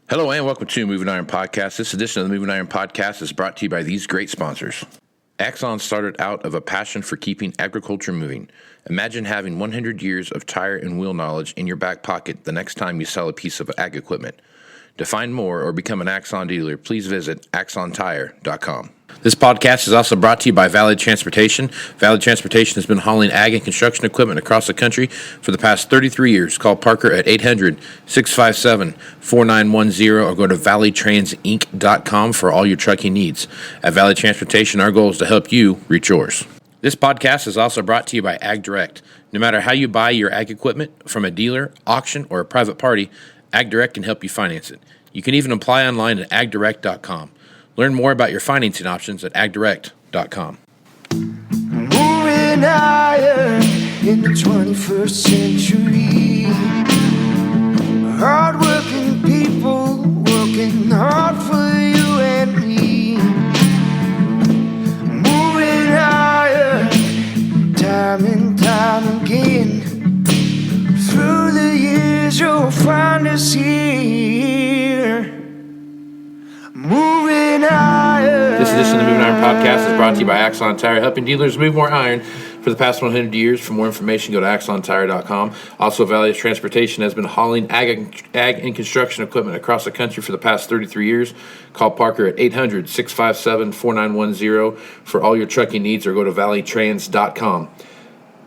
Hello and welcome to Moving Iron Podcast. This edition of the Moving Iron Podcast is brought to you by these great sponsors. Axon started out of a passion for keeping agriculture moving. Imagine having 100 years of tire and wheel knowledge in your back pocket the next time you sell a piece of ag equipment. To find more or become an Axon dealer, please visit axontire.com. This podcast is also brought to you by Valley Transportation. Valley Transportation has been hauling ag and construction equipment across the country for the past 33 years. Call Parker at 800-657-4910 or go to valleytransinc.com for all your trucking needs. At Valley Transportation, our goal is to help you reach yours. This podcast is also brought to you by Ag Direct. No matter how you buy your ag equipment, from a dealer, auction, or a private party, Ag Direct can help you finance it. You can even apply online at agdirect.com. Learn more about your financing options at agdirect.com. Moving iron in the 21st century. Hard-working people working hard for you and me. Moving iron time and time again. Through the years you'll find us here. Moving iron. This edition of the Moving Iron Podcast is brought to you by Axon Tire, helping dealers move more iron for the past 100 years. For more information, go to axontire.com. Also, Valley Transportation has been hauling ag and construction equipment across the country for the past 33 years. Call Parker at 800-657-4910 for all your trucking needs or go to valleytrans.com.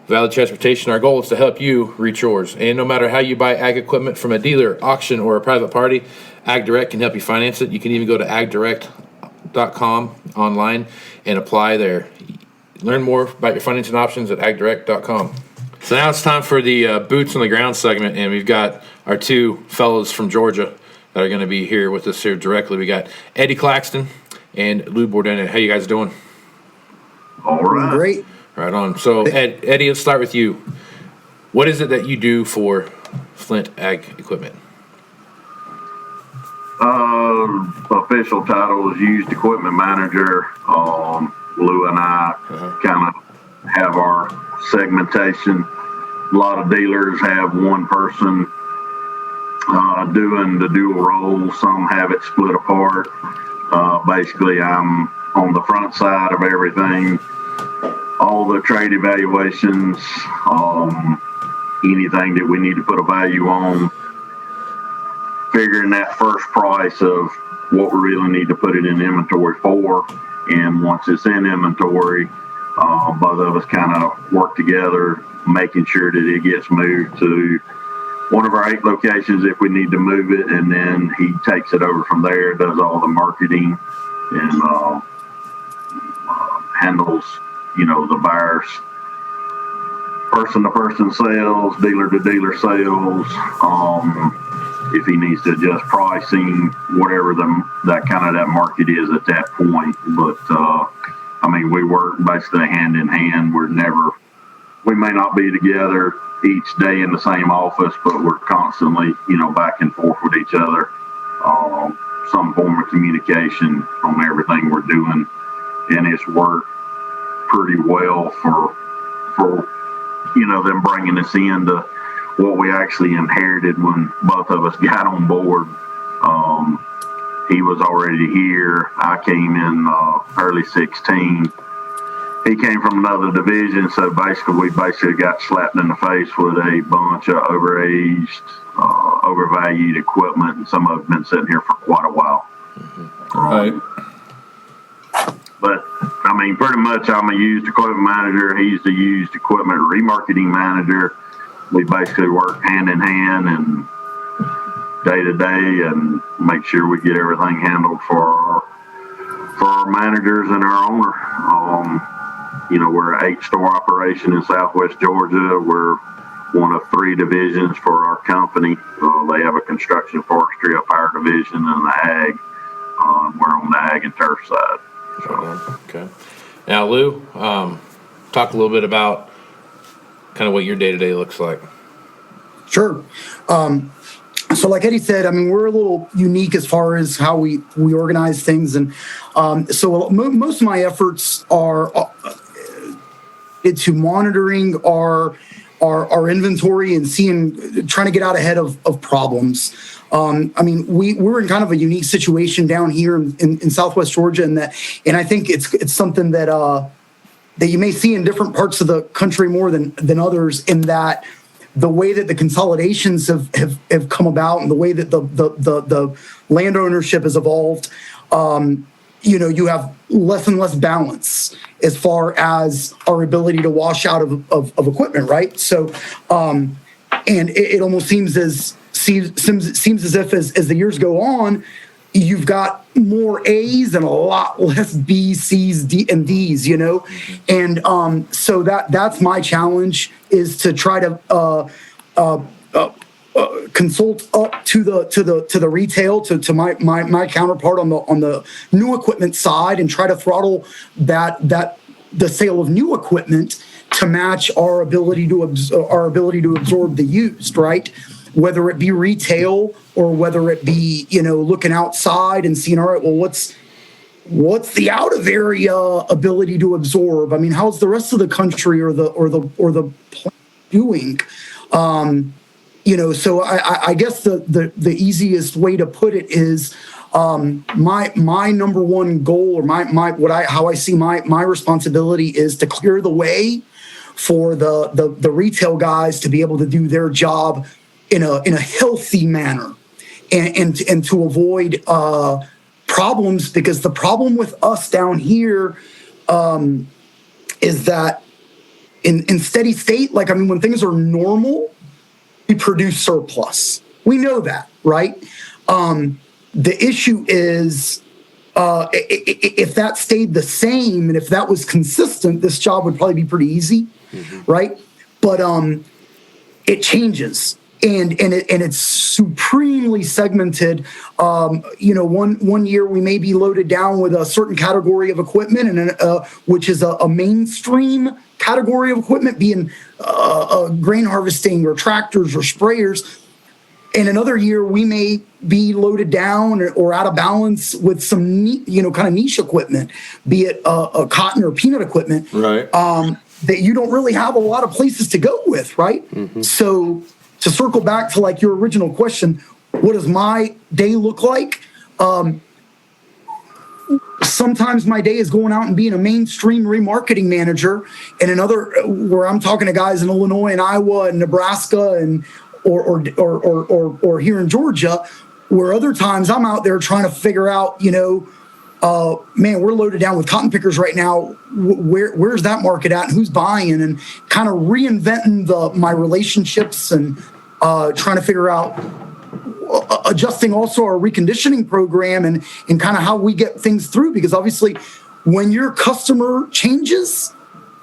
Valley Transportation, our goal is to help you reach yours. And no matter how you buy ag equipment from a dealer, auction, or a private party, Ag Direct can help you finance it. You can even go to agdirect.com online and apply there. Learn more about your financing options at agdirect.com. So now it's time for the Boots on the Ground segment, and we've got our two fellows from Georgia that are going to be here with us here directly. We got Eddie Claxton and Lou Bordoni. How you guys doing? All right. Great. Right on. So, Eddie, let's start with you. What is it that you do for Flint Ag Equipment? Official title is used equipment manager. Lou and I kind of have our segmentation. A lot of dealers have one person doing the dual role. Some have it split apart. Basically, I'm on the front side of everything. All the trade evaluations, anything that we need to put a value on, figuring that first price of what we really need to put it in inventory for. And once it's in inventory, both of us kind of work together, making sure that it gets moved to one of our 8 locations if we need to move it. And then he takes it over from there, does all the marketing and handles the buyers, person-to-person sales, dealer-to-dealer sales, if he needs to adjust pricing, whatever that market is at that point. But, we work basically hand in hand. We may not be together each day in the same office, but we're constantly, back and forth with each other. Some form of communication on everything we're doing, and it's worked pretty well for them bringing us into what we actually inherited when both of us got on board. He was already here. I came in early 16. He came from another division, so we got slapped in the face with a bunch of overaged, overvalued equipment, and some of it's been sitting here for quite a while. Right. But, pretty much I'm a used equipment manager. He's the used equipment remarketing manager. We basically work hand in hand and day to day and make sure we get everything handled for our managers and our owner. We're an 8-store operation in Southwest Georgia. We're one of 3 divisions for our company. They have a construction, forestry, a power division, and the ag. We're on the ag and turf side. So. Okay. Now, Lou, talk a little bit about kind of what your day-to-day looks like. Sure. So like Eddie said, we're a little unique as far as how we organize things. And so most of my efforts are into monitoring our our inventory and trying to get out ahead of problems. I mean, we're in kind of a unique situation down here in Southwest Georgia, and I think it's something that you may see in different parts of the country more than others, in that the way that the consolidations have come about and the way that the land ownership has evolved, you have less and less balance as far as our ability to wash out of equipment, right? So, and it almost seems as if as the years go on, you've got more A's and a lot less B's, C's, and D's, and so that's my challenge, is to try to consult up to the retail, to my counterpart on the new equipment side, and try to throttle the sale of new equipment to match our ability to absorb the used, right? Whether it be retail or whether it be looking outside and seeing, all right, well, what's the out of area ability to absorb? I mean, how's the rest of the country or the plant doing? So I guess the easiest way to put it is my number one goal, or how I see my responsibility, is to clear the way for the retail guys to be able to do their job in a healthy manner, and to avoid problems, because the problem with us down here is that in steady state, when things are normal, we produce surplus. We know that, right? The issue is if that stayed the same and if that was consistent, this job would probably be pretty easy, right? But it changes. And it's supremely segmented. One year we may be loaded down with a certain category of equipment, and which is a mainstream category of equipment, being grain harvesting or tractors or sprayers. And another year we may be loaded down or out of balance with some kind of niche equipment, be it a cotton or peanut equipment, right? That you don't really have a lot of places to go with, right? So, to circle back to your original question, what does my day look like? Sometimes my day is going out and being a mainstream remarketing manager, and another where I'm talking to guys in Illinois and Iowa and Nebraska and or here in Georgia, where other times I'm out there trying to figure out, man, we're loaded down with cotton pickers right now. Where's that market at, and who's buying, and kind of reinventing my relationships, and trying to figure out adjusting also our reconditioning program and kind of how we get things through, because obviously when your customer changes,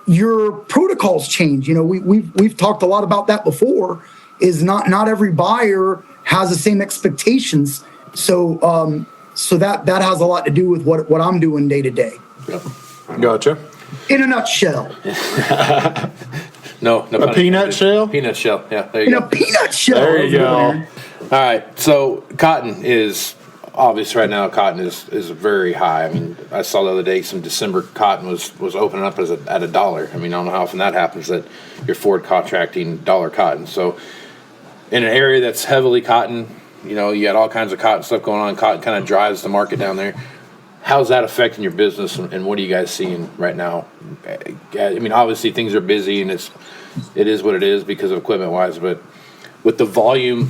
your protocols change. We've talked a lot about that before, is not every buyer has the same expectations. So so that has a lot to do with what I'm doing day to day. Yep. Gotcha. In a nutshell. No, a peanut shell? Peanut shell, yeah, there you go. In a peanut shell. There you go. All right, so cotton is, obvious right now, cotton is very high. I mean, I saw the other day some December cotton was opening up at $1. I mean, I don't know how often that happens, that you're forward contracting dollar cotton. So in an area that's heavily cotton, you got all kinds of cotton stuff going on. Cotton kind of drives the market down there. How's that affecting your business, and what are you guys seeing right now? I mean, obviously things are busy, and it is what it is because of equipment-wise, but with the volume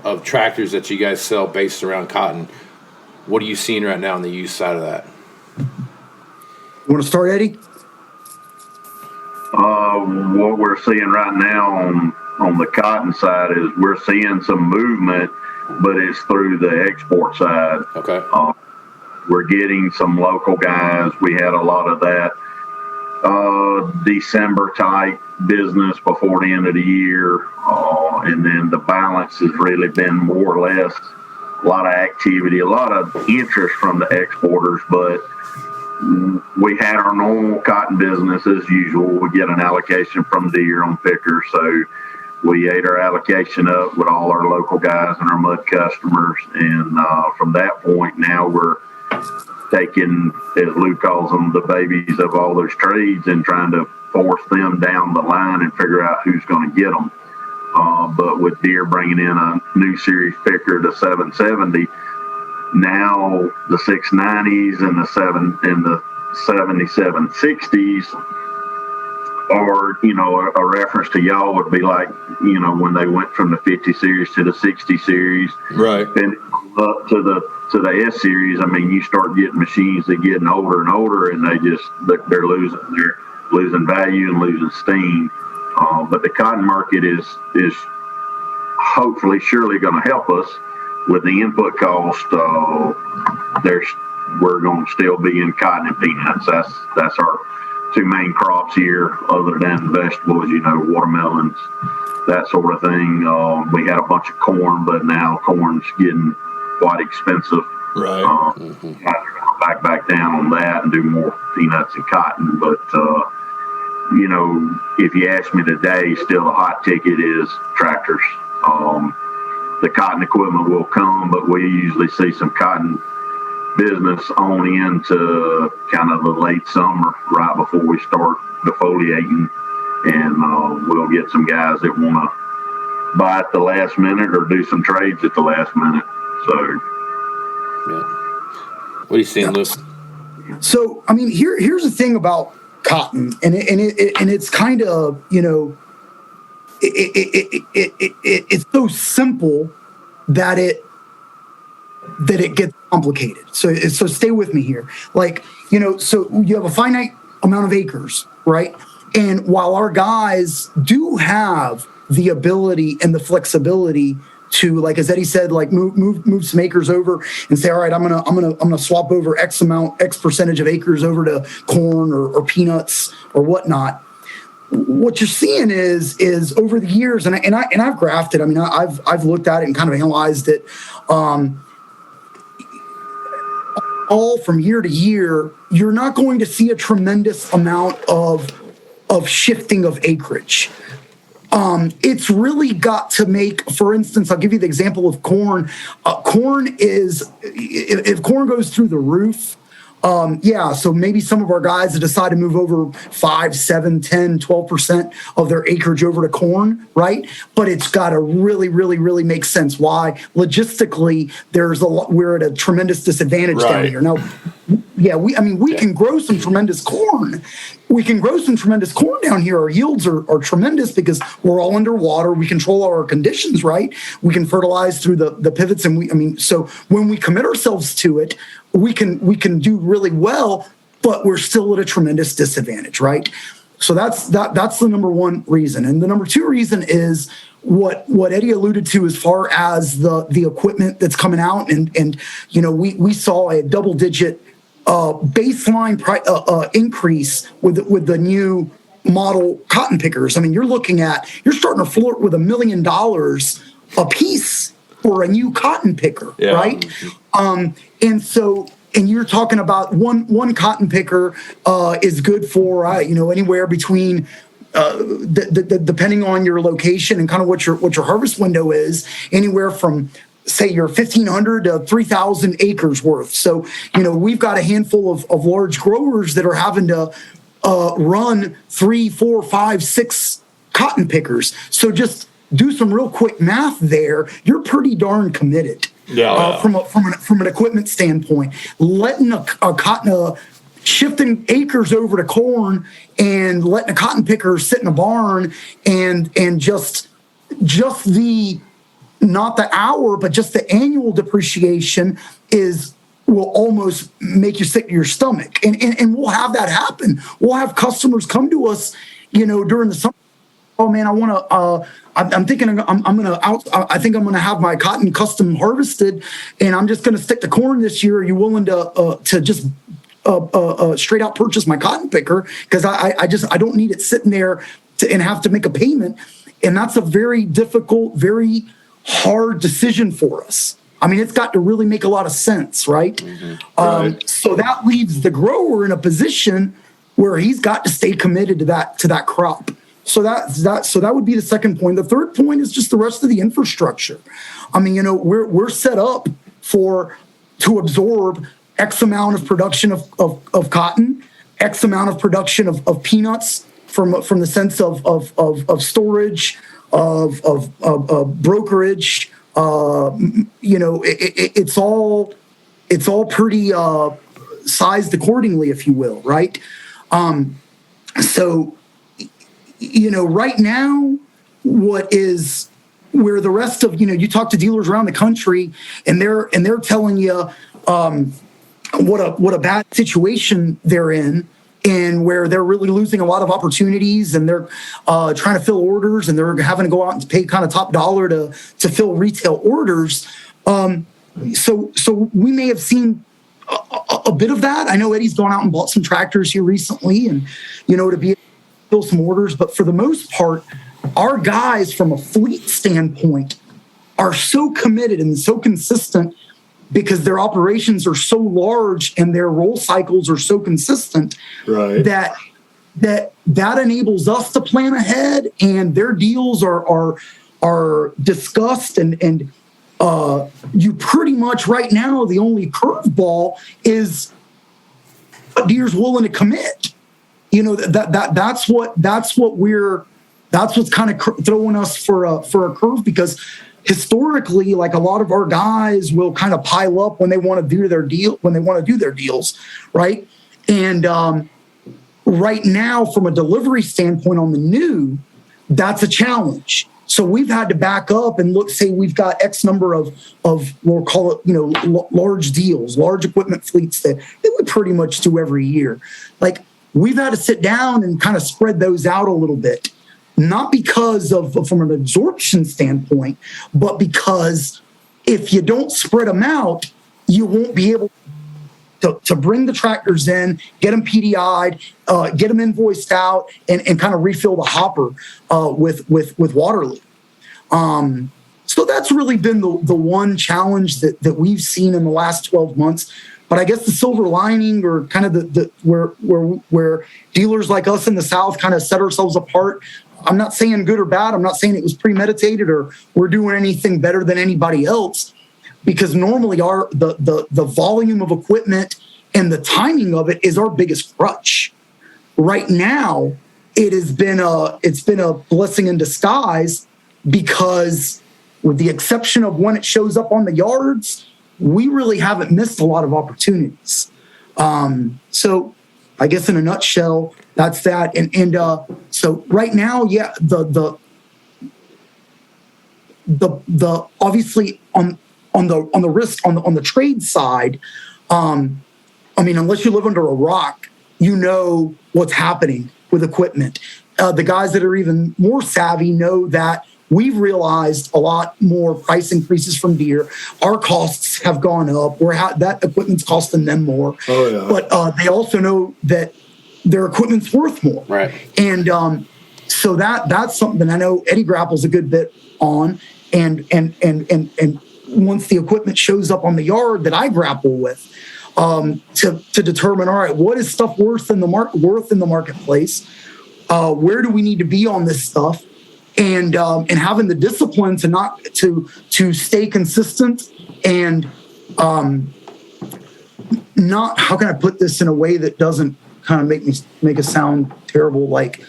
of tractors that you guys sell based around cotton, what are you seeing right now on the used side of that? You want to start, Eddie? What we're seeing right now on the cotton side is we're seeing some movement, but it's through the export side. Okay. We're getting some local guys. We had a lot of that December type business before the end of the year, and then the balance has really been more or less a lot of activity, a lot of interest from the exporters, but we had our normal cotton business as usual. We get an allocation from Deere on pickers, so we ate our allocation up with all our local guys and our mud customers, and from that point now we're taking, as Lou calls them, the babies of all those trades and trying to force them down the line and figure out who's going to get them. But with Deere bringing in a new series picker, the 770, now the 690s and the 7760s are, a reference to y'all would be like, when they went from the 50 series to the 60 series, right, and up to the S series. I mean, you start getting machines that getting older and older, and they're losing value and losing steam. But the cotton market is hopefully surely going to help us with the input cost. We're going to still be in cotton and peanuts. That's our two main crops here, other than vegetables, watermelons, that sort of thing. We had a bunch of corn, but now corn's getting quite expensive. Right. Back down on that and do more peanuts and cotton. But if you ask me today, still the hot ticket is tractors. The cotton equipment will come, but we usually see some cotton business only into kind of the late summer, right before we start defoliating, and we'll get some guys that want to buy at the last minute or do some trades at the last minute. So, yeah. What are you seeing, Luke? So, I mean, here's the thing about cotton, and it's kind of, it's so simple that it gets complicated. So stay with me here. So you have a finite amount of acres, right? And while our guys do have the ability and the flexibility to, like as Eddie said, move some acres over and say, all right, I'm gonna swap over X percentage of acres over to corn or peanuts or whatnot. What you're seeing is over the years, and I've graphed it. I mean, I've looked at it and kind of analyzed it. All from year to year, you're not going to see a tremendous amount of shifting of acreage. It's really got to make, for instance, I'll give you the example of corn. Corn is, if corn goes through the roof, so maybe some of our guys that decide to move over 5, 7, 10, 12% of their acreage over to corn, right? But it's got to really, really, really make sense. Why? Logistically, we're at a tremendous disadvantage down here. Now, we can grow some tremendous corn. We can grow some tremendous corn down here. Our yields are tremendous because we're all underwater. We control our conditions, right? We can fertilize through the pivots, and so when we commit ourselves to it, we can do really well, but we're still at a tremendous disadvantage, right? So that's the number one reason. And the number two reason is what Eddie alluded to as far as the equipment that's coming out, and we saw a double-digit baseline increase with the new model cotton pickers. I mean, you're starting to flirt with $1 million a piece for a new cotton picker, right? And you're talking about one cotton picker is good for anywhere between depending on your location and kind of what your harvest window is, anywhere from say your 1,500 to 3,000 acres worth. So we've got a handful of large growers that are having to run 3, 4, 5, 6 cotton pickers. So just do some real quick math there. You're pretty darn committed. From an equipment standpoint, letting shifting acres over to corn and letting a cotton picker sit in a barn and just the, not the hour, but just the annual depreciation will almost make you sick to your stomach. And we'll have that happen. We'll have customers come to us, during the summer. Oh man, I want to. I'm thinking I think I'm gonna have my cotton custom harvested, and I'm just gonna stick to corn this year. Are you willing to just straight out purchase my cotton picker? Because I don't need it sitting there and have to make a payment. And that's a very difficult, very hard decision for us. I mean, it's got to really make a lot of sense, right? Right. So that leaves the grower in a position where he's got to stay committed to that crop. So that would be the second point. The third point is just the rest of the infrastructure. I mean, we're set up to absorb X amount of production of cotton, X amount of production of peanuts, from the sense of storage, of brokerage. It's all pretty sized accordingly, if you will, right? So right now, where the rest of you talk to dealers around the country, and they're telling you what a bad situation they're in, and where they're really losing a lot of opportunities, and they're trying to fill orders, and they're having to go out and pay kind of top dollar to fill retail orders. So we may have seen a bit of that. I know Eddie's gone out and bought some tractors here recently, and to be able to fill some orders. But for the most part, our guys from a fleet standpoint are so committed and so consistent because their operations are so large and their roll cycles are so consistent, right, that enables us to plan ahead, and their deals are discussed, and you pretty much right now, the only curveball is a dealer's willing to commit. That's what's kind of throwing us for a curve, because historically, like, a lot of our guys will kind of pile up when they want to do their deals, right? And right now, from a delivery standpoint on the new, that's a challenge. So we've had to back up and say we've got X number of we'll call it, large deals, large equipment fleets that we pretty much do every year. Like, we've had to sit down and kind of spread those out a little bit, not because from an absorption standpoint, but because if you don't spread them out, you won't be able to bring the tractors in, get them PDI'd, get them invoiced out, and kind of refill the hopper with Waterloo. So that's really been the one challenge that we've seen in the last 12 months. But I guess the silver lining, or kind of where dealers like us in the South kind of set ourselves apart. I'm not saying good or bad. I'm not saying it was premeditated or we're doing anything better than anybody else, because normally the volume of equipment and the timing of it is our biggest crutch. Right now, it's been a blessing in disguise, because with the exception of when it shows up on the yards, we really haven't missed a lot of opportunities. So I guess in a nutshell, that's that. And so right now, yeah, the obviously on the risk on the trade side, unless you live under a rock, what's happening with equipment. The guys that are even more savvy know that we've realized a lot more price increases from Deere. Our costs have gone up. That equipment's costing them more. Oh, yeah. But they also know that their equipment's worth more. Right. And so that's something I know Eddie grapples a good bit on. And once the equipment shows up on the yard, that I grapple with to determine, all right, what is stuff worth in the marketplace? Where do we need to be on this stuff? And having the discipline to stay consistent and not, how can I put this in a way that doesn't kind of make us sound terrible? Like,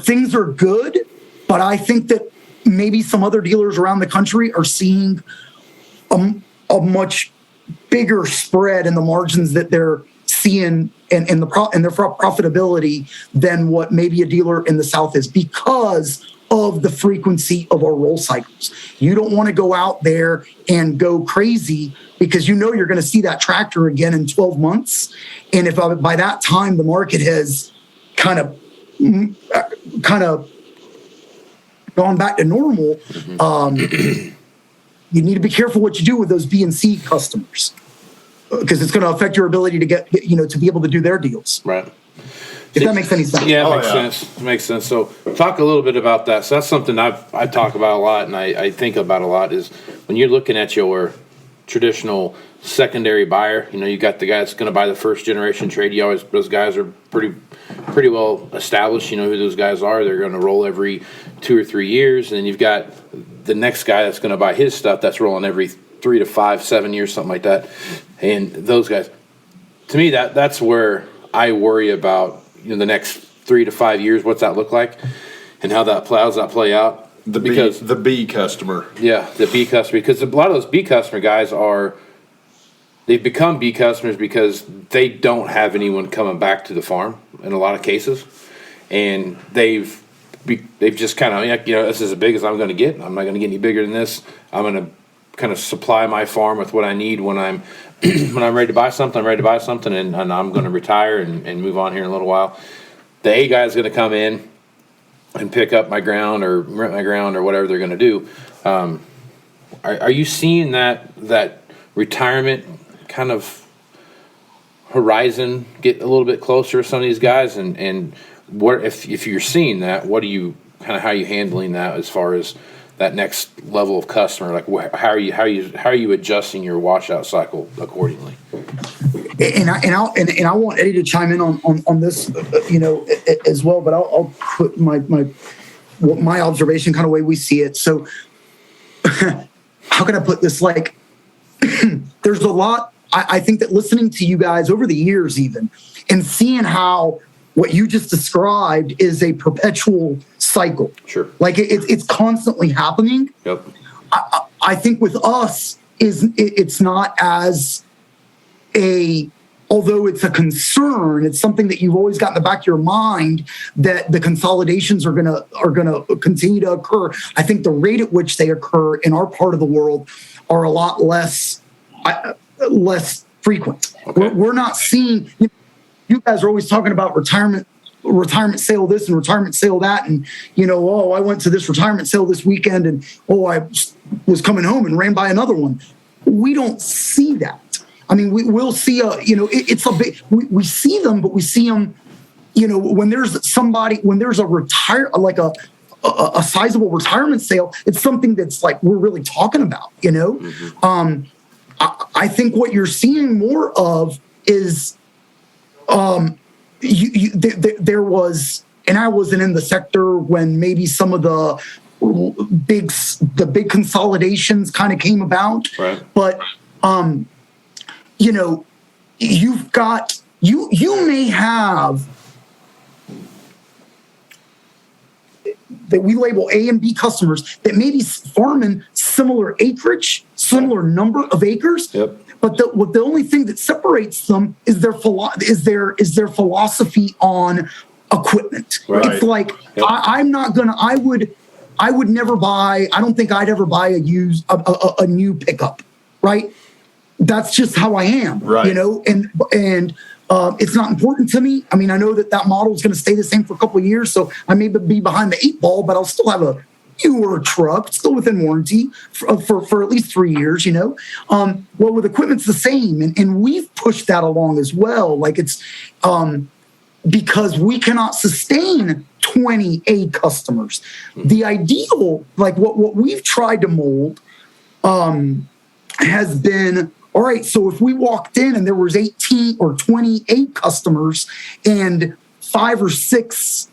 things are good, but I think that maybe some other dealers around the country are seeing a much bigger spread in the margins that they're seeing and their profitability than what maybe a dealer in the South is, because of the frequency of our roll cycles. You don't want to go out there and go crazy, because you're going to see that tractor again in 12 months. And if by that time the market has kind of gone back to normal, you need to be careful what you do with those B and C customers, because it's going to affect your ability to get, to be able to do their deals. Right. If that makes any sense. Yeah, it makes sense. It makes sense. So talk a little bit about that. So that's something I talk about a lot, and I think about a lot, is when you're looking at your traditional secondary buyer, you got the guy that's going to buy the first generation trade. Those guys are pretty well established. You know who those guys are. They're going to roll every 2 or 3 years. And then you've got the next guy that's going to buy his stuff that's rolling every 3 to 5, 7 years, something like that. And those guys, to me, that's where I worry about the next 3 to 5 years. What's that look like, and how that play out? The B customer. Yeah, the B customer, because a lot of those B customer guys they've become B customers because they don't have anyone coming back to the farm in a lot of cases, and they've just kind of this is as big as I'm going to get. I'm not going to get any bigger than this. I'm going to kind of supply my farm with what I need when I'm when I'm ready to buy something. I'm ready to buy something, and I'm going to retire and move on here in a little while. The A guy is going to come in and pick up my ground or rent my ground or whatever they're going to do. Are you seeing that retirement kind of horizon get a little bit closer to some of these guys? And what if you're seeing that, what do you how are you handling that as far as that next level of customer? Like how are you adjusting your washout cycle accordingly? And I want Eddie to chime in on this, as well. But I'll put my observation, kind of way we see it. So, how can I put this? Like, there's a lot. I think that listening to you guys over the years, even, and seeing how what you just described is a perpetual cycle. Sure. Like it's constantly happening. Yep. I think with us it's not as although it's a concern, it's something that you've always got in the back of your mind that the consolidations are gonna continue to occur. I think the rate at which they occur in our part of the world are a lot less frequent. Okay. We're not seeing. You guys are always talking about retirement sale this and retirement sale that, and I went to this retirement sale this weekend, and I was coming home and ran by another one. We don't see that. I mean, we'll see it's a big. We see them, but we see them. When there's a sizable retirement sale, it's something that's like we're really talking about. Mm-hmm. I think what you're seeing more of is. There was, and I wasn't in the sector when maybe some of the big consolidations kind of came about, right. But you've got you may have that we label A and B customers that may be farming similar acreage, similar number of acres. Yep. But the only thing that separates them is their philosophy on equipment. Right. It's like Yep. I would never buy. I don't think I'd ever buy a new pickup. Right. That's just how I am. Right. And it's not important to me. I mean, I know that model is going to stay the same for a couple of years, so I may be behind the 8 ball, but I'll still have a newer truck, still within warranty for at least 3 years, Well, with equipment's the same. And we've pushed that along as well. Like it's because we cannot sustain 20 A customers. The ideal, like what we've tried to mold has been, all right, so if we walked in and there was 18 or 28 customers and 5 or 6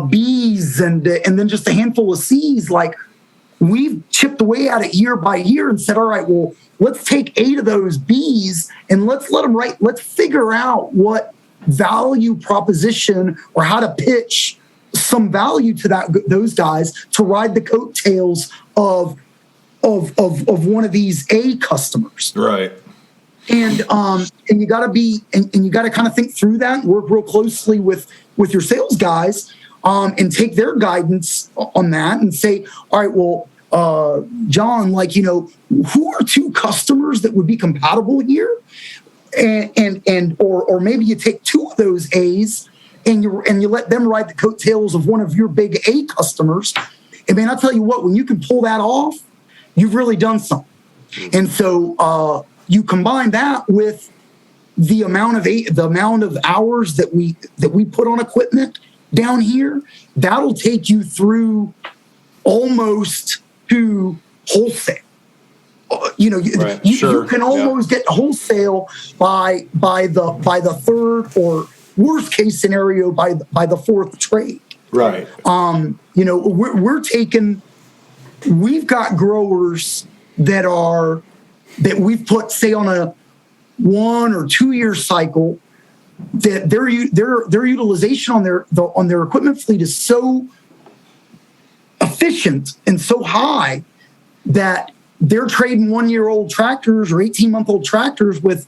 B's and then just a handful of C's, like we've chipped away at it year by year and said, all right, well, let's take 8 of those B's and let's figure out what value proposition or how to pitch some value to those guys to ride the coattails of one of these A customers. Right. And you got to kind of think through that and work real closely with your sales guys and take their guidance on that and say, all right, well, John, who are 2 customers that would be compatible here? Or maybe you take 2 of those A's and you let them ride the coattails of one of your big A customers. And man, I'll tell you what, when you can pull that off, you've really done something. And so you combine that with the amount of hours that we put on equipment down here, that'll take you through almost to wholesale. Right. You can almost get wholesale by the third or worst case scenario by the 4th trade. Right. We've got growers that we've put, say, on a 1 or 2 year cycle that their utilization on their equipment fleet is so efficient and so high that they're trading 1-year-old tractors or 18-month-old tractors with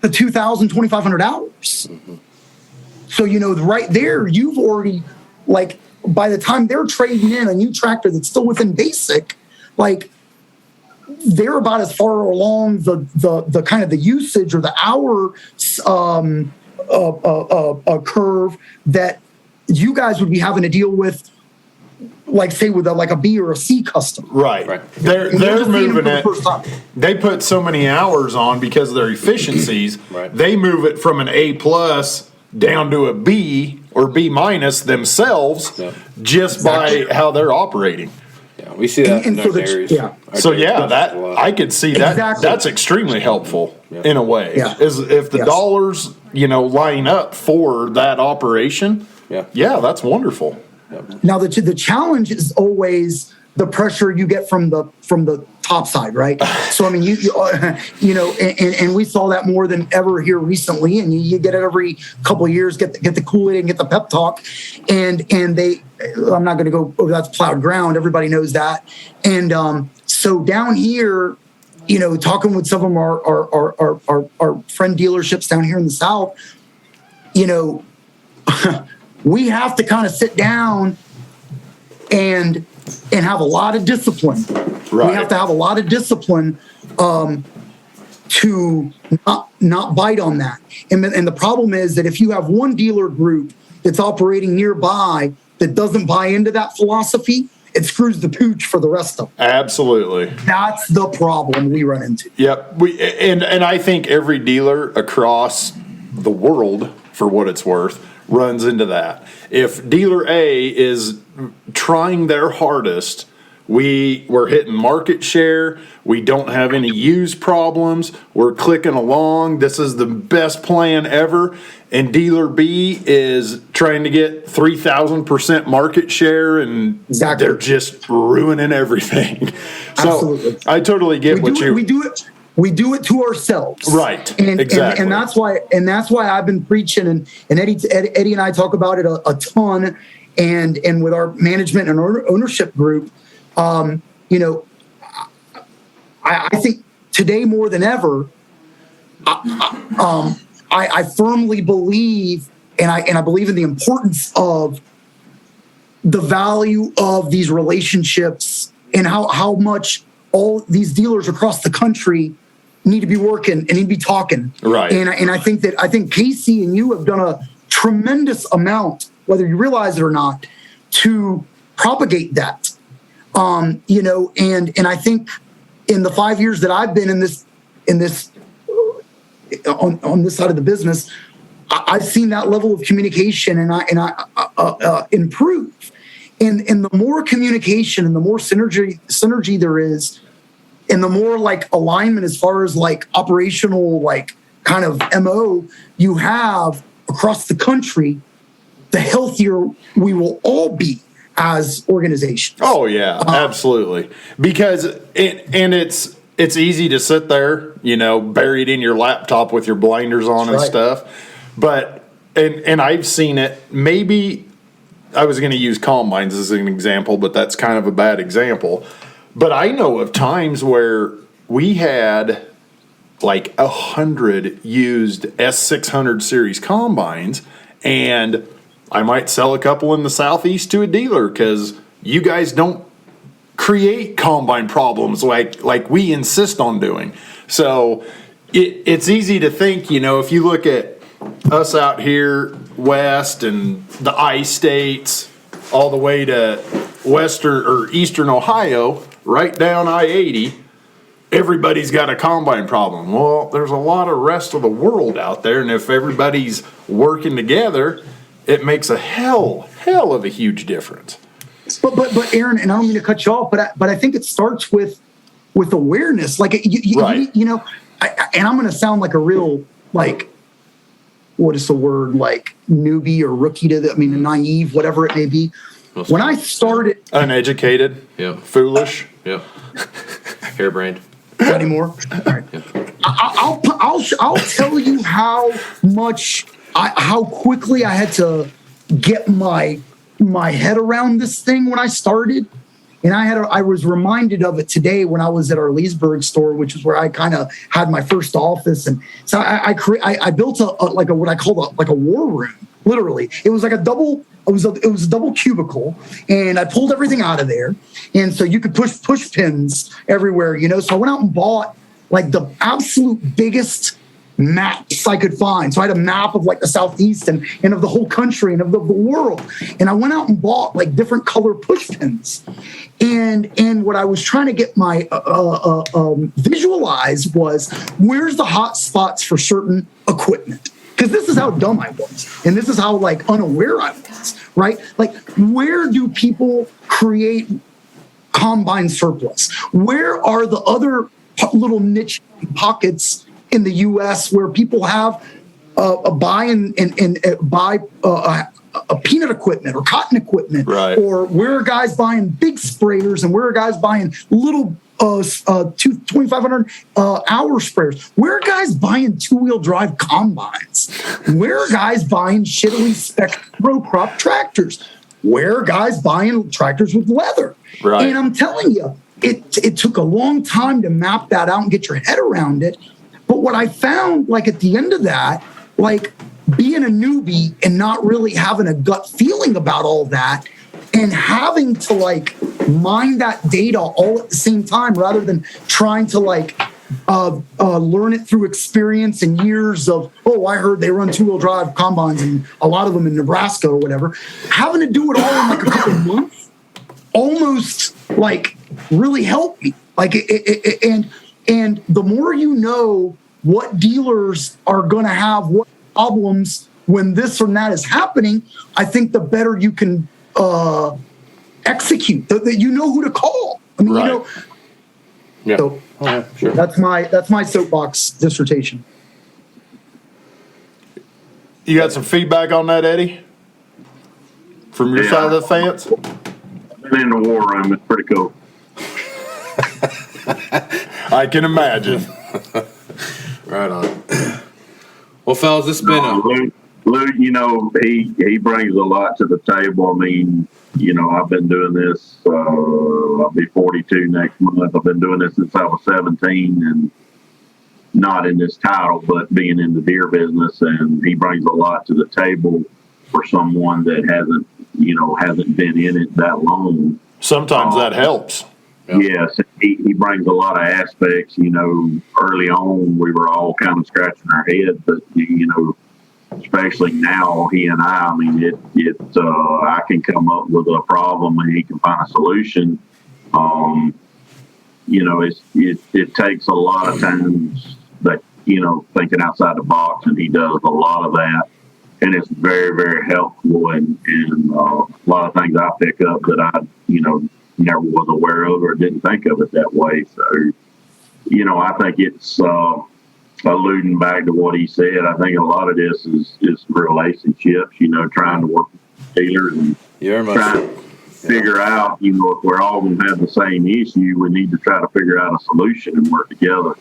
the 2,000, 2,500 hours. So, right there, you've already, like, by the time they're trading in a new tractor that's still within basic, like, they're about as far along the kind of the usage or the hour curve that you guys would be having to deal with, like, say, with a B or a C customer. Right. They're moving it. They put so many hours on because of their efficiencies. Right. They move it from an A+ down to a B or B- themselves just by how they're operating. Yeah, we see that in our dairies. I could see that. Exactly. That's extremely helpful in a way. Yeah. Is if the dollars, line up for that operation. Yeah, that's wonderful. Now the challenge is always the pressure you get from the top side, right? So I mean, and we saw that more than ever here recently, and you get it every couple of years. Get the Kool-Aid and get the pep talk, and they. I'm not going to go. Oh, that's plowed ground. Everybody knows that, and so down here, talking with some of our friend dealerships down here in the South, we have to kind of sit down and have a lot of discipline. Right. We have to have a lot of discipline to not bite on that. And the problem is that if you have one dealer group that's operating nearby that doesn't buy into that philosophy, it screws the pooch for the rest of them. Absolutely. That's the problem we run into. Yep. And I think every dealer across the world, for what it's worth, runs into that. If dealer A is trying their hardest, we're hitting market share, we don't have any used problems, we're clicking along, this is the best plan ever, and dealer B is trying to get 3,000% market share, and they're just ruining everything. So absolutely. I totally get we do it to ourselves, right? Exactly, and that's why I've been preaching, and Eddie and I talk about it a ton, and with our management and ownership group, I think today more than ever, I firmly believe, and I believe in the importance of the value of these relationships and how much all these dealers across the country need to be working and need to be talking. Right. And I think Casey and you have done a tremendous amount, whether you realize it or not, to propagate that. And I think in the 5 years that I've been in this on this side of the business, I've seen that level of communication and I improve. And the more communication and the more synergy there is, and the more like alignment as far as like operational, like kind of MO you have across the country, the healthier we will all be as organizations. Oh yeah, absolutely. Because it's easy to sit there, buried in your laptop with your blinders on and stuff. But and I've seen it. Maybe I was going to use combines as an example, but that's kind of a bad example. But I know of times where we had like 100 used S600 series combines, and I might sell a couple in the Southeast to a dealer because you guys don't create combine problems like we insist on doing. So it's easy to think, if you look at us out here west and the I-states all the way to western or eastern Ohio, right down I-80, everybody's got a combine problem. Well, there's a lot of rest of the world out there, and if everybody's working together, it makes a hell of a huge difference. But Aaron, and I don't mean to cut you off, but I think it starts with awareness. Like right. And I'm going to sound like a real what is the word, like newbie or rookie to naive, whatever it may be. When I started, uneducated, yeah, foolish, yeah, harebrained. Not anymore. All right. I'll tell you how quickly I had to get my head around this thing when I started. And I was reminded of it today when I was at our Leesburg store, which is where I kind of had my first office. And so I built what I call a war room. Literally, it was like a double cubicle, and I pulled everything out of there, and so you could push pins everywhere, So I went out and bought like the absolute biggest maps I could find. So I had a map of like the Southeast and of the whole country and of the world. And I went out and bought like different color push pins. And what I was trying to get my visualize was where's the hot spots for certain equipment. Because this is how dumb I was. And this is how like unaware I was, right? Like where do people create combine surplus? Where are the other little niche pockets in the U.S. where people have buy peanut equipment or cotton equipment, right? Or where are guys buying big sprayers and where are guys buying little 2,500 hour sprayers? Where are guys buying two-wheel drive combines? Where are guys buying shittily spec row crop tractors? Where are guys buying tractors with leather? Right. And I'm telling you, it took a long time to map that out and get your head around it. But what I found, like at the end of that, like being a newbie and not really having a gut feeling about all that and having to like mine that data all at the same time rather than trying to like learn it through experience and years of, I heard they run two-wheel drive combines and a lot of them in Nebraska or whatever. Having to do it all in like a couple months almost like really helped me. Like and the more you know what dealers are going to have, what problems when this or that is happening, I think the better you can execute. That you know who to call. I mean, right. Yeah. So sure. That's my soapbox dissertation. You got some feedback on that, Eddie? From your side of the fence? Been in the war room. It's pretty cool. I can imagine. Right on. Well, fellas, this has been Luke, he brings a lot to the table. I mean, I've been doing this, I'll be 42 next month. I've been doing this since I was 17 and not in this title, but being in the deer business. And he brings a lot to the table for someone that hasn't been in it that long. Sometimes that helps. Yes, he brings a lot of aspects. Early on we were all kind of scratching our head, but especially now he and I mean, I can come up with a problem and he can find a solution. It takes a lot of times that thinking outside the box, and he does a lot of that, and it's very, very helpful. And a lot of things I pick up that I never was aware of or didn't think of it that way. So, I think it's alluding back to what he said. I think a lot of this is relationships, trying to work with dealers and trying to figure out, if we're all going to have the same issue, we need to try to figure out a solution and work together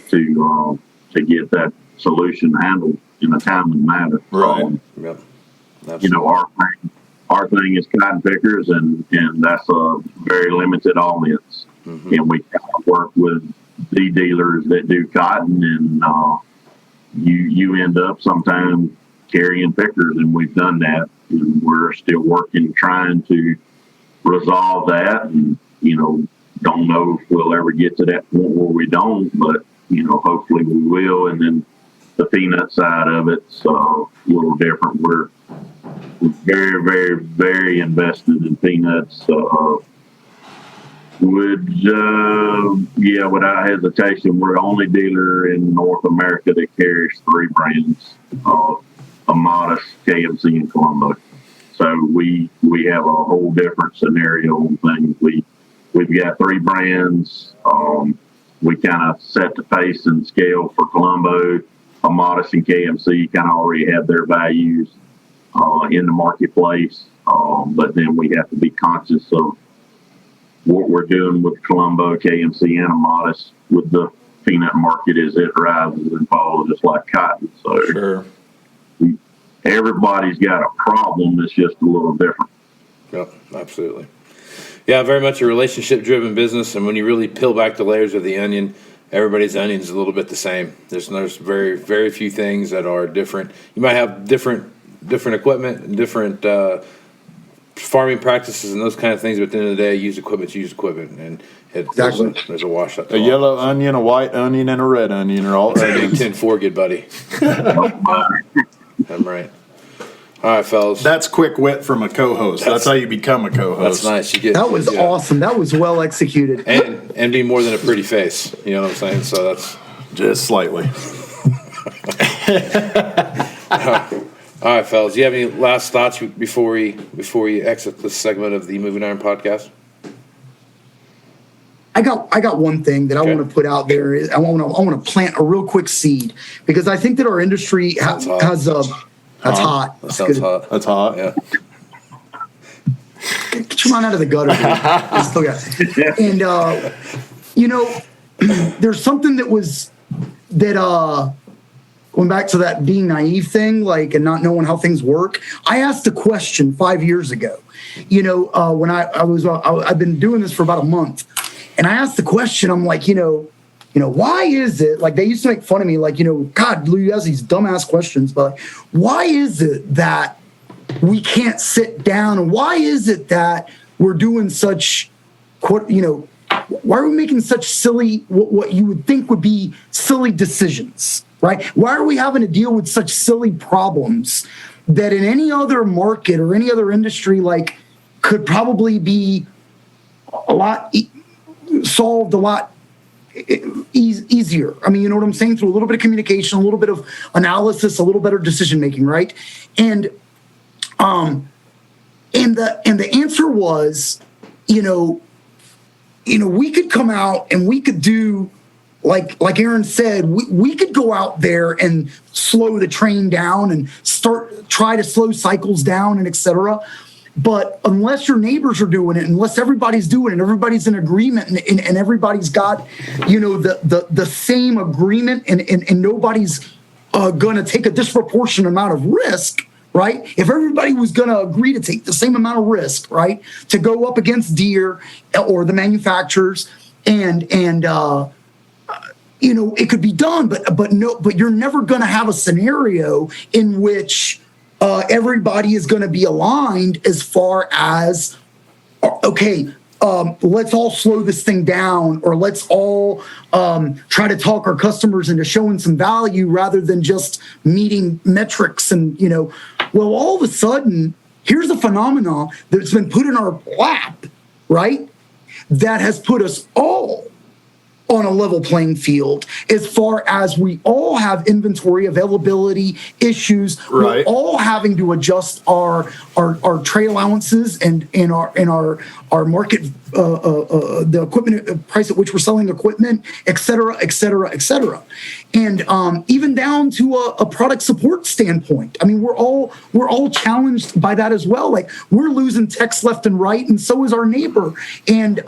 to get that solution handled in a timely manner. Right. Yep. Our thing is cotton pickers, and that's a very limited audience. Mm-hmm. And we work with the dealers that do cotton, and you end up sometimes carrying pickers, and we've done that, and we're still working, trying to resolve that, and don't know if we'll ever get to that point where we don't, but hopefully we will. And then the peanut side of it's a little different. We're very, very, very invested in peanuts. Without hesitation, we're the only dealer in North America that carries 3 brands, a Modest, KMC, and Colombo. So we have a whole different scenario on things. We've got 3 brands. We kind of set the pace and scale for Colombo. A Modest and KMC kind of already have their values in the marketplace, but then we have to be conscious of what we're doing with Colombo, KMC, and Amatis with the peanut market is it rises and falls just like cotton. So Sure. Everybody's got a problem. It's just a little different. Yep, absolutely. Yeah, very much a relationship-driven business, and when you really peel back the layers of the onion, everybody's onion is a little bit the same. There's very, very few things that are different. You might have different equipment and different farming practices and those kind of things, but at the end of the day, used equipment's used equipment, and Exactly. there's a wash up. A yellow onion, a white onion, and a red onion are all onions. 10-4, good buddy. I'm right. All right, fellas. That's quick wit from a co-host. That's how you become a co-host. That's nice. You get That was awesome. That was well executed. and be more than a pretty face. You know what I'm saying? So that's Just slightly. all right, fellas. Do you have any last thoughts before we exit this segment of the Moving Iron podcast? I got one thing that I Okay. want to put out there. I want to plant a real quick seed because I think that our industry has a. That's hot. That That's sounds good. hot. That's hot. Yeah. Get your mind out of the gutter. Dude. I still got it. And there's something that going back to that being naive thing, like, and not knowing how things work. I asked a question 5 years ago. When I've been doing this for about a month, and I asked the question. I'm like, why is it, like, they used to make fun of me, like, God, Lou, you ask these dumbass questions, but why is it that we can't sit down? And why is it that we're doing such, why are we making such silly, what you would think would be silly decisions, right? Why are we having to deal with such silly problems that in any other market or any other industry, like, could probably be a lot solved a lot easier. I mean, you know what I'm saying? Through a little bit of communication, a little bit of analysis, a little better decision making, right? And the answer was, we could come out and we could do like Aaron said, we could go out there and slow the train down and try to slow cycles down and et cetera. But unless your neighbors are doing it, unless everybody's doing it, everybody's in agreement and everybody's got, the same agreement and nobody's going to take a disproportionate amount of risk, right? If everybody was going to agree to take the same amount of risk, right, to go up against Deere or the manufacturers and it could be done, but you're never going to have a scenario in which everybody is going to be aligned as far as, let's all slow this thing down, or let's all try to talk our customers into showing some value rather than just meeting metrics. And, all of a sudden, here's a phenomenon that's been put in our lap, right? That has put us all on a level playing field as far as we all have inventory availability issues. Right. We're all having to adjust our trade allowances and our market the equipment price at which we're selling equipment, et cetera, et cetera, et cetera. And even down to a product support standpoint. I mean, we're all challenged by that as well. Like, we're losing techs left and right, and so is our neighbor. And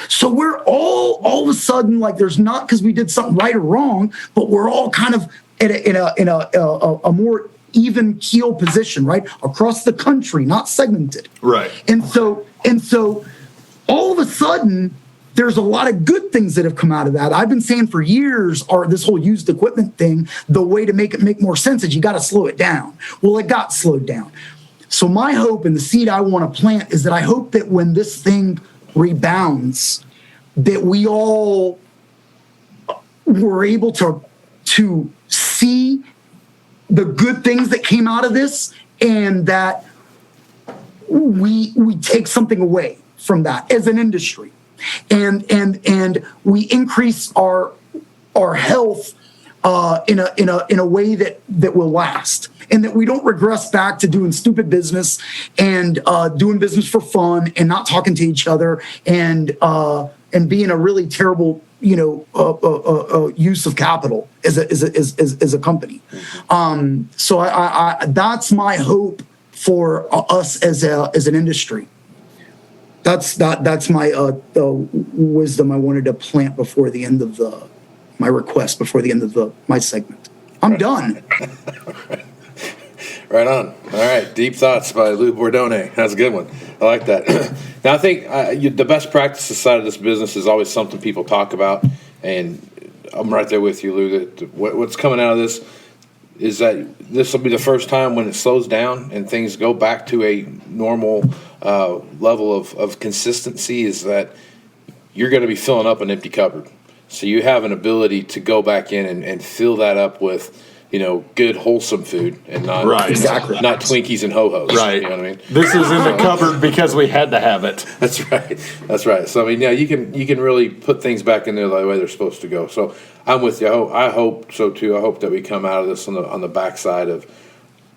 so we're all of a sudden, like, there's not because we did something right or wrong, but we're all kind of in a more even keel position, right, across the country, not segmented. Right. And so all of a sudden, there's a lot of good things that have come out of that. I've been saying for years, this whole used equipment thing, the way to make it make more sense is you got to slow it down. Well, it got slowed down. So my hope and the seed I want to plant is that I hope that when this thing rebounds, that we all were able to see the good things that came out of this, and that we take something away from that as an industry, and we increase our health in a way that will last, and that we don't regress back to doing stupid business and doing business for fun and not talking to each other and being a really terrible use of capital as a company. So I that's my hope for us as an industry. That's my wisdom I wanted to plant before the end of my request before the end of my segment. I'm done. Right on. All right. Deep Thoughts by Lou Bordoni. That's a good one. I like that. Now, I think the best practices side of this business is always something people talk about. And I'm right there with you, Lou. That what's coming out of this is that this will be the first time when it slows down and things go back to a normal level of consistency, is that you're going to be filling up an empty cupboard. So you have an ability to go back in and fill that up with, good wholesome food and not Exactly. not Twinkies and Ho-Hos. Right. You know what I mean? This is in the cupboard because we had to have it. That's right. So I mean, yeah, you can really put things back in there the way they're supposed to go. So I'm with you. I hope so too. I hope that we come out of this on the backside of a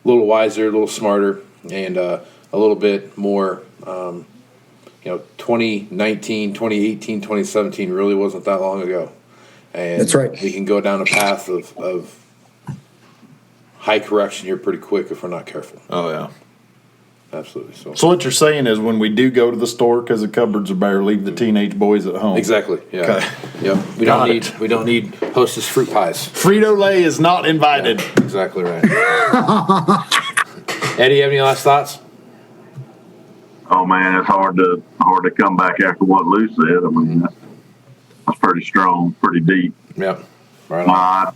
little wiser, a little smarter, and a little bit more. 2019, 2018, 2017 really wasn't that long ago, and That's right. We can go down a path of high correction here pretty quick if we're not careful. Oh, yeah. Absolutely. So what you're saying is when we do go to the store because the cupboards are bare, leave the teenage boys at home. Exactly. Yeah. Okay. Yep. We don't need Hostess fruit pies. Frito-Lay is not invited. Yeah, exactly right. Eddie, you have any last thoughts? Oh man, it's hard to come back after what Lou said. I mean, that's pretty strong, pretty deep. Yeah. Right on.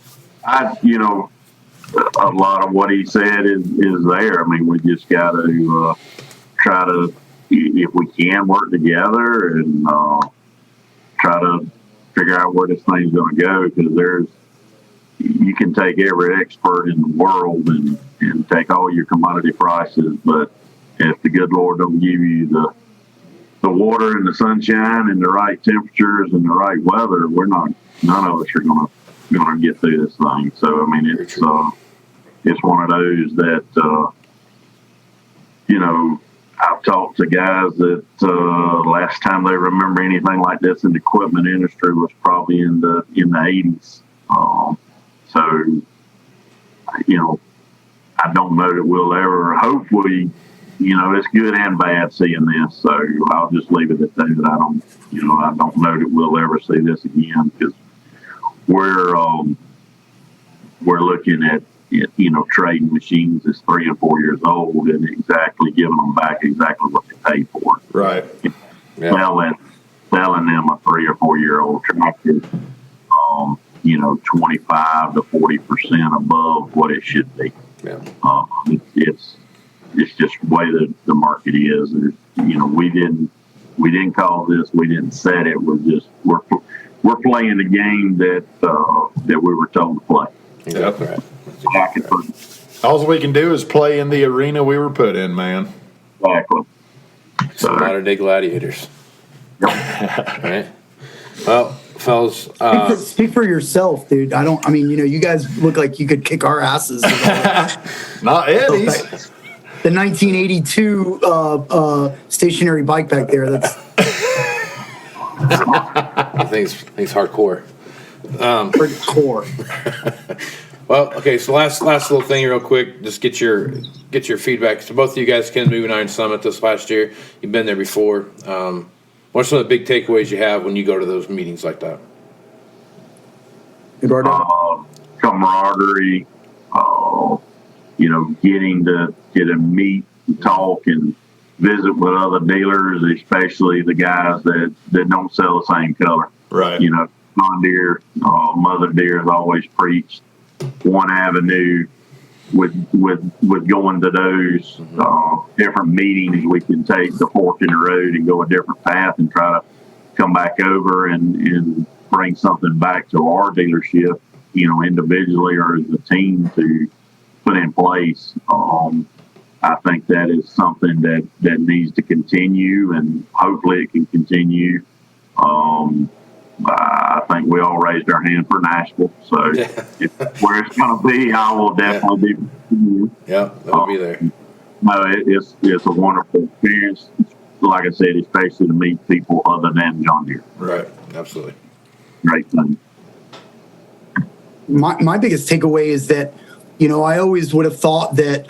A lot of what he said is there. I mean, we just got to try to, if we can, work together and try to figure out where this thing's going to go. Because you can take every expert in the world and take all your commodity prices, but if the good Lord don't give you the water and the sunshine and the right temperatures and the right weather, none of us are gonna get through this thing. So I mean, it's one of those that I've talked to guys that last time they remember anything like this in the equipment industry was probably in the 80s. I don't know that we'll ever. Hopefully, it's good and bad seeing this. So I'll just leave it at that. I don't know that we'll ever see this again because we're looking at trading machines that's 3 and 4 years old and exactly giving them back exactly what they paid for. Right. Yeah. Selling them a 3 or 4 year old tractor, 25 to 40% above what it should be. Yeah. It's just the way the market is. We didn't call this. We didn't set it. We're playing the game that we were told to play. Exactly right. All we can do is play in the arena we were put in, man. Exactly. Some modern-day gladiators. Yep. Right. Well, fellas. Speak for yourself, dude. You guys look like you could kick our asses. Not Eddie's. The 1982 stationary bike back there. That's Things hardcore. pretty core. Well, okay. So last little thing, real quick. Just get your feedback. So both of you guys came to Moving Iron Summit this last year. You've been there before. What are some of the big takeaways you have when you go to those meetings like that? Camaraderie. Getting to meet and talk and visit with other dealers, especially the guys that don't sell the same color. Right. John Deere, Mother Deere has always preached one avenue. With going to those different meetings, we can take the fork in the road and go a different path and try to come back over and bring something back to our dealership, individually or as a team to put in place. I think that is something that needs to continue, and hopefully it can continue. I think we all raised our hand for Nashville, so where it's going to be, I will definitely be. Yeah, that'll be there. No, it's a wonderful experience. Like I said, especially to meet people other than John Deere. Right, absolutely. Great thing. My biggest takeaway is that, I always would have thought that,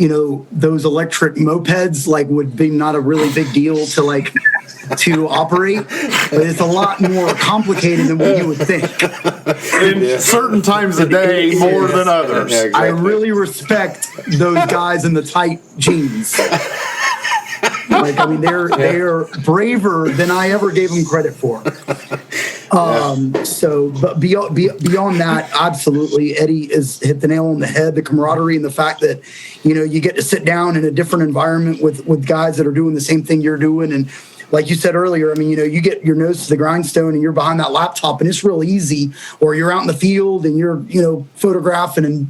those electric mopeds would be not a really big deal to operate, but it's a lot more complicated than what you would think. In certain times of day, more than others. Yeah, exactly. I really respect those guys in the tight jeans. They're braver than I ever gave them credit for. But beyond that, absolutely, Eddie has hit the nail on the head. The camaraderie and the fact that, you get to sit down in a different environment with guys that are doing the same thing you're doing. And like you said earlier, you get your nose to the grindstone and you're behind that laptop and it's real easy, or you're out in the field and you're, photographing and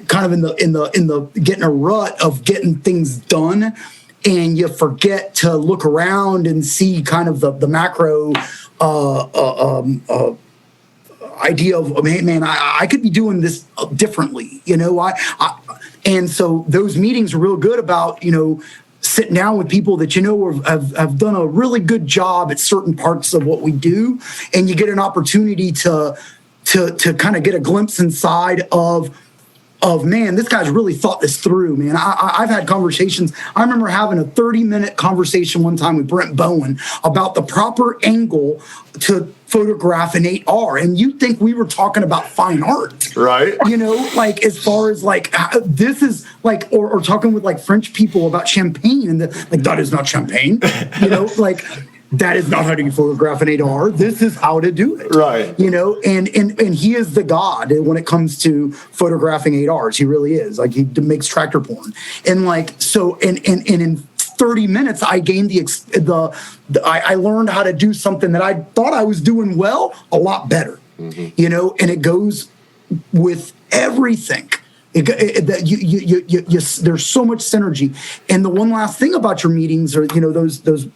kind of in the getting a rut of getting things done. And you forget to look around and see kind of the macro idea of, hey, man, I could be doing this differently, and so those meetings are real good about, sitting down with people that have done a really good job at certain parts of what we do, and you get an opportunity to kind of get a glimpse inside of man, this guy's really thought this through, man. I've had conversations. I remember having a 30-minute conversation one time with Brent Bowen about the proper angle to photograph an 8R. And you'd think we were talking about fine art. Right. As far as this is or talking with French people about champagne and that is not champagne. That is not how you photograph an 8R. This is how to do it. Right. And he is the god when it comes to photographing 8Rs. He really is. He makes tractor porn. And in 30 minutes, I gained I learned how to do something that I thought I was doing well a lot better. Mm-hmm. And it goes with everything. There's so much synergy. And the one last thing about your meetings, or those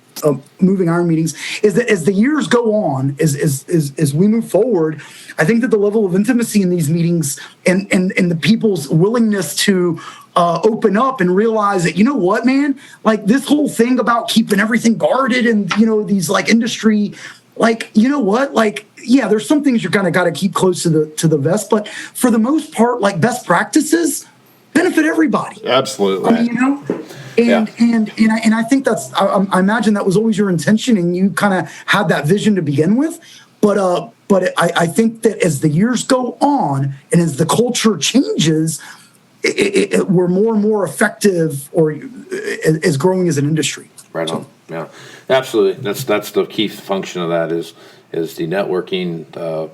moving iron meetings, is that as the years go on, as we move forward, I think that the level of intimacy in these meetings and the people's willingness to open up and realize that, what, man, this whole thing about keeping everything guarded and these industry, yeah, there's some things you're kind of got to keep close to the vest, but for the most part, best practices benefit everybody. Absolutely. And I think that's, I imagine that was always your intention, and you kind of had that vision to begin with. But I think that as the years go on and as the culture changes, we're more and more effective, or is growing as an industry. Right on. Yeah, absolutely. That's the key function of that is the networking, the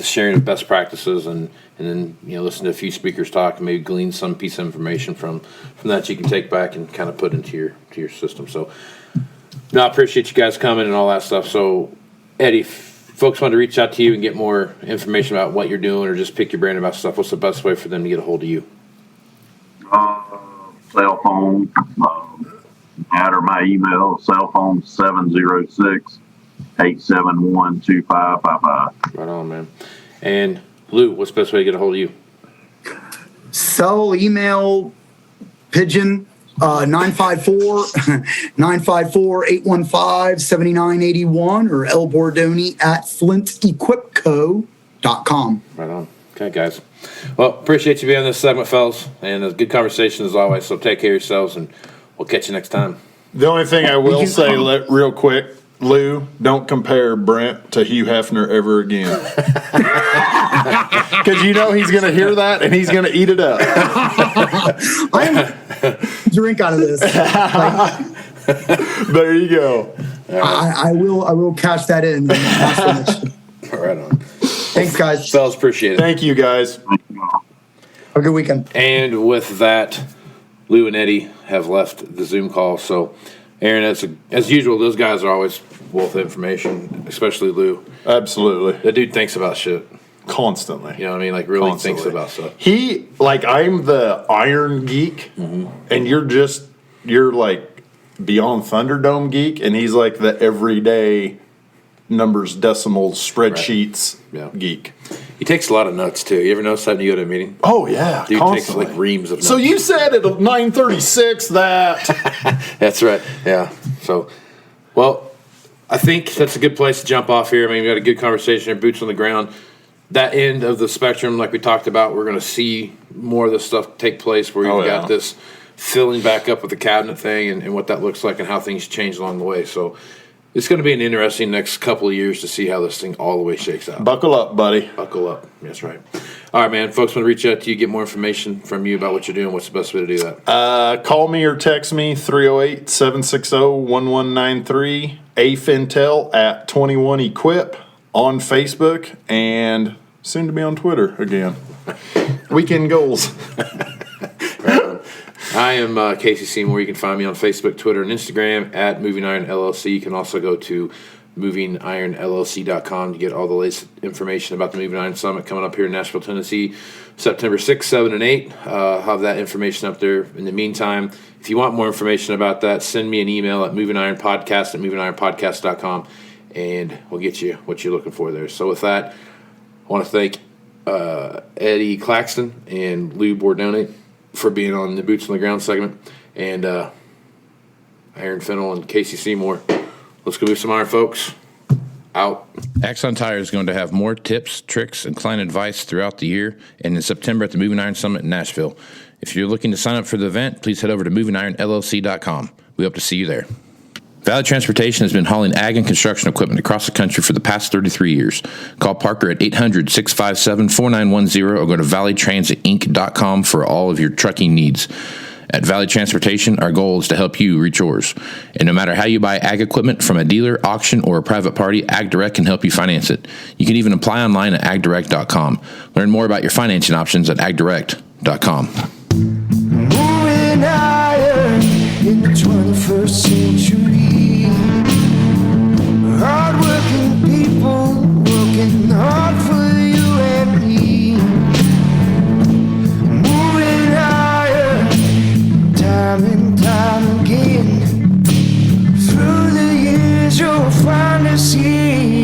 sharing of best practices, and then listen to a few speakers talk and maybe glean some piece of information from that you can take back and kind of put into your system. So, I appreciate you guys coming and all that stuff. So, Eddie, if folks want to reach out to you and get more information about what you're doing, or just pick your brain about stuff, what's the best way for them to get a hold of you? Cell phone, or my email, cell phone 706-871-2555. Right on, man. And Lou, what's the best way to get a hold of you? Cell, email, pigeon, 954-815-7981, or L Bordoni at flintequipco.com. Right on. Okay, guys. Well, appreciate you being on this segment, fellas, and a good conversation as always. So take care of yourselves, and we'll catch you next time. The only thing I will say real quick, Lou, don't compare Brent to Hugh Hefner ever again. Because he's going to hear that and he's going to eat it up. I'm drink out of this. There you go. I will cash that in. Right on. Thanks, guys. Fellas, appreciate it. Thank you, guys. Have a good weekend. And with that, Lou and Eddie have left the Zoom call. So, Aaron, as usual, those guys are always wealth of information, especially Lou. Absolutely. That dude thinks about shit. Constantly. You know what I mean? Really thinks about stuff. I'm the iron geek, and you're beyond Thunderdome geek, and he's the everyday numbers, decimals, spreadsheets geek. He takes a lot of notes, too. You ever notice that when you go to a meeting? Oh, yeah. Dude constantly. takes reams of notes. So you said at 9:36 that. That's right. Yeah. So, well, I think that's a good place to jump off here. I mean, we got a good conversation here, boots on the ground. That end of the spectrum, like we talked about, we're going to see more of this stuff take place where you've got yeah. this filling back up with the cabinet thing and what that looks like and how things change along the way. So it's going to be an interesting next couple of years to see how this thing all the way shakes out. Buckle up, buddy. Buckle up. That's right. All right, man. Folks want to reach out to you, get more information from you about what you're doing. What's the best way to do that? Call me or text me, 308-760-1193, AFintel at 21 Equip on Facebook, and soon to be on Twitter again. Weekend goals. I am Casey Seymour. You can find me on Facebook, Twitter, and Instagram at Moving Iron LLC. You can also go to MovingIronLLC.com to get all the latest information about the Moving Iron Summit coming up here in Nashville, Tennessee, September 6th, 7, and 8. I'll have that information up there. In the meantime, if you want more information about that, send me an email at MovingIronPodcast at MovingIronPodcast.com, and we'll get you what you're looking for there. So with that, I want to thank Eddie Claxton and Lou Bordoni for being on the Boots on the Ground segment, and Aaron Fennell and Casey Seymour. Let's go move some iron, folks. Out. Axon Tire is going to have more tips, tricks, and client advice throughout the year and in September at the Moving Iron Summit in Nashville. If you're looking to sign up for the event, please head over to MovingIronLLC.com. We hope to see you there. Valley Transportation has been hauling ag and construction equipment across the country for the past 33 years. Call Parker at 800-657-4910 or go to valleytransitinc.com for all of your trucking needs. At Valley Transportation, our goal is to help you reach yours. And no matter how you buy ag equipment from a dealer, auction, or a private party, AgDirect can help you finance it. You can even apply online at agdirect.com. Learn more about your financing options at agdirect.com. Moving iron in the 21st century. Hard-working people working hard for you and me. Moving iron, time and time again. Through the years you'll find us here.